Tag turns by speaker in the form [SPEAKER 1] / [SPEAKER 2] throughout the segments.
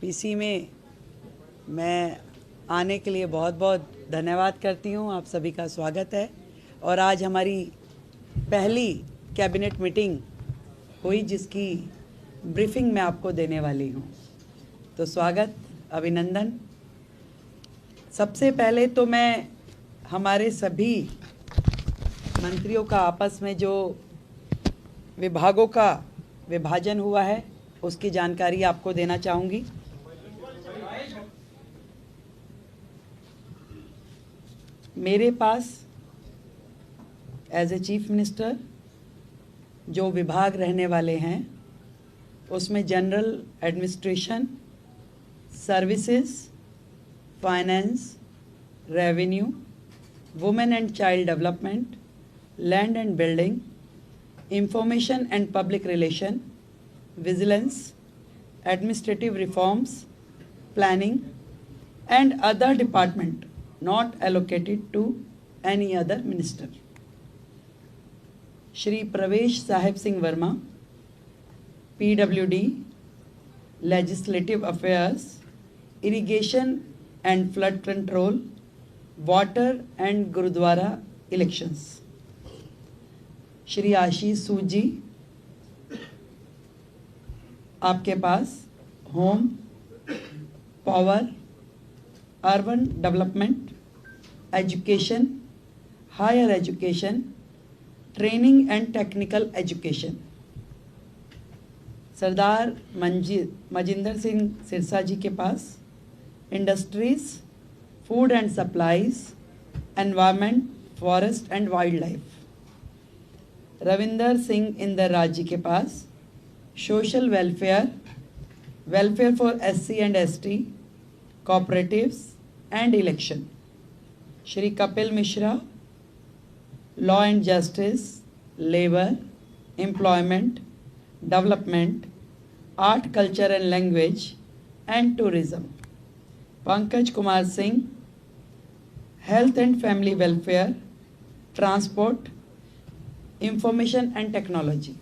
[SPEAKER 1] PC में मैं आने के लिए बहुत बहुत धन्यवाद करती हूँ। आप सभी का स्वागत है। और आज हमारी पहली कैबिनेट मीटिंग हुई जिसकी ब्रीफिंग मैं आपको देने वाली हूँ। तो स्वागत, अभिनंदन। सबसे पहले तो मैं हमारे सभी मंत्रियों का आपस में जो विभागों का विभाजन हुआ है उसकी जानकारी आपको देना चाहूँगी। मेरे पास एज ए चीफ मिनिस्टर जो विभाग रहने वाले हैं उसमें general administration, services, finance, revenue, women and child development, land and building, information and public relation, vigilance, administrative reforms, planning and other department not allocated to any other minister. Shri Pravesh Sahib Singh Verma, PWD, Legislative Affairs, Irrigation and Flood Control, Water and Gurudwara Elections. Shri Ashish Sood ji, आपके पास home, power, urban development, education, higher education, training and technical education. Sardar Manjinder Singh Sirsa ji के पास industries, food and supplies, environment, forest and wild life. Ravinder Singh Inder Raj ji के पास social welfare, welfare for SC and ST, cooperatives and election. Shri Kapil Mishra, law and justice, labour, employment, development, art, culture and language and tourism. Pankaj Kumar Singh, health and family welfare, transport, information and technology.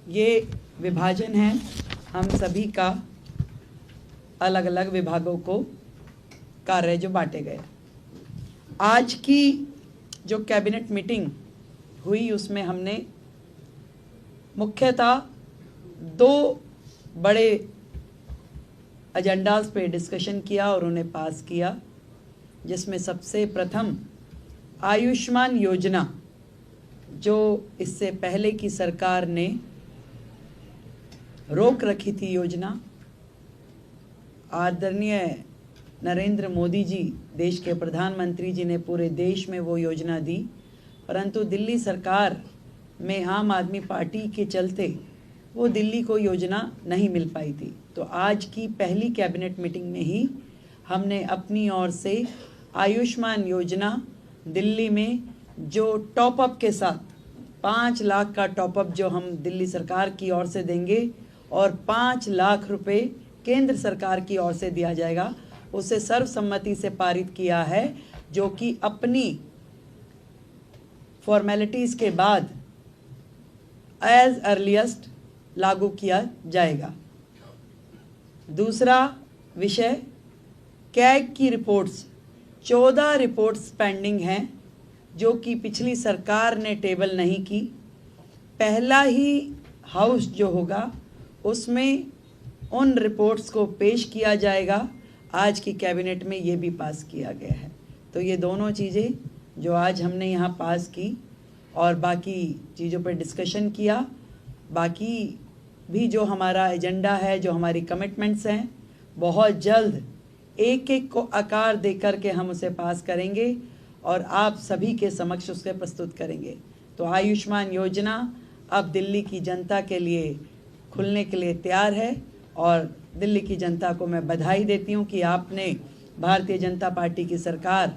[SPEAKER 1] ये विभाजन है हम सभी का, अलग अलग विभागों को कार्य जो बांटे गए। आज की जो कैबिनेट मीटिंग हुई उसमें हमने मुख्यतः दो बड़े एजेंडास पे डिस्कशन किया और उन्हें पास किया, जिसमें सबसे प्रथम आयुष्मान योजना, जो इससे पहले की सरकार ने रोक रखी थी योजना। आदरणीय नरेंद्र मोदी जी, देश के प्रधानमंत्री जी ने पूरे देश में वो योजना दी, परंतु दिल्ली सरकार में आम आदमी पार्टी के चलते वो दिल्ली को योजना नहीं मिल पाई थी। तो आज की पहली कैबिनेट मीटिंग में ही हमने अपनी ओर से आयुष्मान योजना दिल्ली में जो टॉपअप के साथ 5 लाख का टॉपअप जो हम दिल्ली सरकार की ओर से देंगे और 5 लाख रुपए केंद्र सरकार की ओर से दिया जाएगा, उसे सर्वसम्मति से पारित किया है, जो कि अपनी फॉर्मेलिटीज़ के बाद एज अर्लीस्ट लागू किया जाएगा। दूसरा विषय, कैग की रिपोर्ट्स, 14 रिपोर्ट्स पेंडिंग हैं जो कि पिछली सरकार ने टेबल नहीं की। पहला ही हाउस जो होगा उसमें उन रिपोर्ट्स को पेश किया जाएगा। आज की कैबिनेट में ये भी पास किया गया है। तो ये दोनों चीज़ें जो आज हमने यहाँ पास की और बाकी चीज़ों पर डिस्कशन किया, बाकी भी जो हमारा एजेंडा है, जो हमारी कमिटमेंट्स हैं, बहुत जल्द एक एक को आकार दे करके हम उसे पास करेंगे और आप सभी के समक्ष उसे प्रस्तुत करेंगे। तो आयुष्मान योजना अब दिल्ली की जनता के लिए खुलने के लिए तैयार है और दिल्ली की जनता को मैं बधाई देती हूँ कि आपने भारतीय जनता पार्टी की सरकार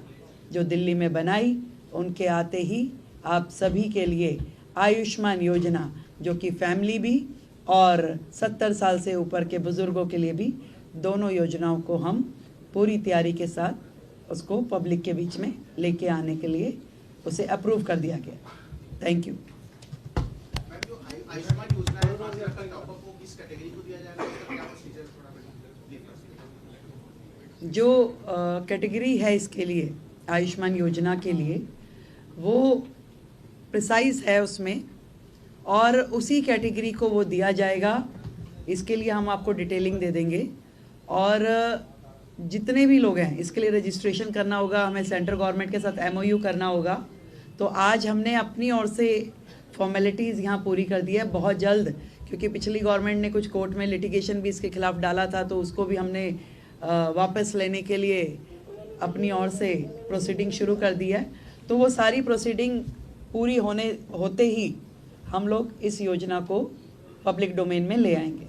[SPEAKER 1] जो दिल्ली में बनाई, उनके आते ही आप सभी के लिए आयुष्मान योजना, जो कि फैमिली भी और 70 साल से ऊपर के बुज़ुर्गों के लिए भी, दोनों योजनाओं को हम पूरी तैयारी के साथ उसको पब्लिक के बीच में लेके आने के लिए उसे अप्रूव कर दिया गया। Thank you.
[SPEAKER 2] आयुष्मान योजना है, 5 लाख का टॉपअप वो किस कैटेगरी को दिया जाएगा, उसका क्या प्रोसीजर थोड़ा बताइए।
[SPEAKER 1] जो कैटेगरी है इसके लिए, आयुष्मान योजना के लिए, वो प्रिसाइज है उसमें, और उसी कैटेगरी को वो दिया जाएगा। इसके लिए हम आपको डिटेलिंग दे देंगे। और जितने भी लोग हैं इसके लिए रजिस्ट्रेशन करना होगा, हमें सेंट्रल गवर्नमेंट के साथ MOU करना होगा। तो आज हमने अपनी ओर से फॉर्मेलिटीज़ यहाँ पूरी कर दी है। बहुत जल्द, क्योंकि पिछली गवर्नमेंट ने कुछ कोर्ट में लिटिगेशन भी इसके खिलाफ डाला था, तो उसको भी हमने वापस लेने के लिए अपनी ओर से प्रोसीडिंग शुरू कर दी है। तो वो सारी प्रोसीडिंग पूरी होते ही हम लोग इस योजना को पब्लिक डोमेन में ले आएंगे।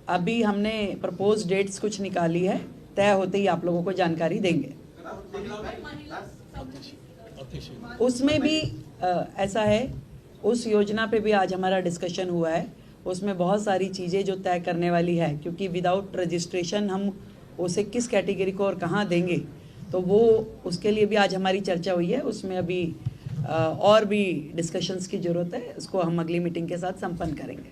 [SPEAKER 1] अभी हमने प्रपोज डेट्स कुछ निकाली है, तय होते ही आप लोगों को जानकारी देंगे। उसमें भी ऐसा है, उस योजना पे भी आज हमारा डिस्कशन हुआ है। उसमें बहुत सारी चीज़ें जो तय करने वाली है, क्योंकि विदाउट रजिस्ट्रेशन हम उसे किस कैटेगरी को और कहाँ देंगे, तो वो उसके लिए भी आज हमारी चर्चा हुई है। उसमें अभी और भी डिस्कशंस की ज़रूरत है, उसको हम अगली मीटिंग के साथ संपन्न करेंगे।